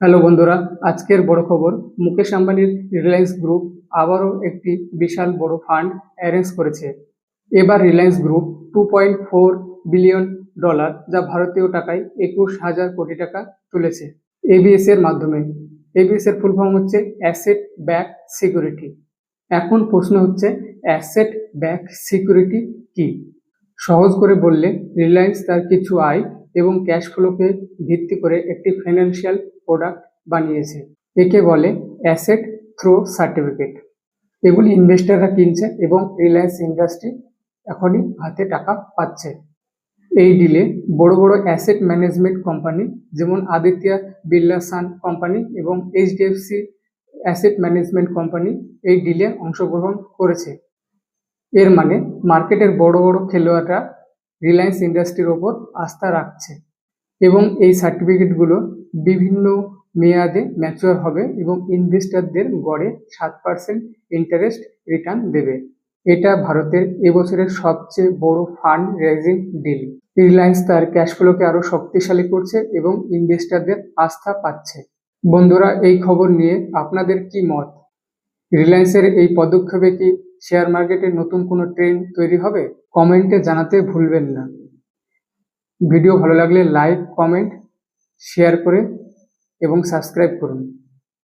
Hello বন্ধুরা, আজকের বড় খবর। মুকেশ আম্বানির রিলায়েন্স গ্রুপ আবারও একটি বিশাল বড় ফান্ড অ্যারেঞ্জ করেছে। এবার রিলায়েন্স গ্রুপ $2.4 বিলিয়ন, যা ভারতীয় টাকায় 21,000 কোটি টাকা তুলেছে এবিএস এর মাধ্যমে। এবিএস এর ফুল ফর্ম হচ্ছে অ্যাসেট ব্যাক সিকিউরিটি। এখন প্রশ্ন হচ্ছে, অ্যাসেট ব্যাক সিকিউরিটি কি? সহজ করে বললে, রিলায়েন্স তার কিছু আয় এবং ক্যাশ ফ্লোকে ভিত্তি করে একটি ফাইন্যান্সিয়াল প্রোডাক্ট বানিয়েছে। একে বলে অ্যাসেট থ্রো সার্টিফিকেট। এগুলি ইনভেস্টররা কিনছে এবং রিলায়েন্স ইন্ডাস্ট্রি এখনই হাতে টাকা পাচ্ছে। এই ডিলে বড় বড় অ্যাসেট ম্যানেজমেন্ট কোম্পানি যেমন আদিত্য বিড়লা সান কোম্পানি এবং এইচডিএফসি অ্যাসেট ম্যানেজমেন্ট কোম্পানি এই ডিলে অংশগ্রহণ করেছে। এর মানে মার্কেটের বড় বড় খেলোয়াড়রা রিলায়েন্স ইন্ডাস্ট্রির ওপর আস্থা রাখছে এবং এই সার্টিফিকেটগুলো বিভিন্ন মেয়াদে ম্যাচিওর হবে এবং ইনভেস্টরদের গড়ে 7% ইন্টারেস্ট রিটার্ন দেবে। এটা ভারতের এবছরের সবচেয়ে বড় ফান্ড রেজিং ডিল। রিলায়েন্স তার ক্যাশ ফ্লোকে আরো শক্তিশালী করছে এবং ইনভেস্টরদের আস্থা পাচ্ছে। বন্ধুরা, এই খবর নিয়ে আপনাদের কি মত? রিলায়েন্সের এই পদক্ষেপে কি শেয়ার মার্কেটে নতুন কোনো ট্রেন্ড তৈরি হবে? কমেন্টে জানাতে ভুলবেন না। ভিডিও ভালো লাগলে লাইক, কমেন্ট, শেয়ার করে এবং সাবস্ক্রাইব করুন।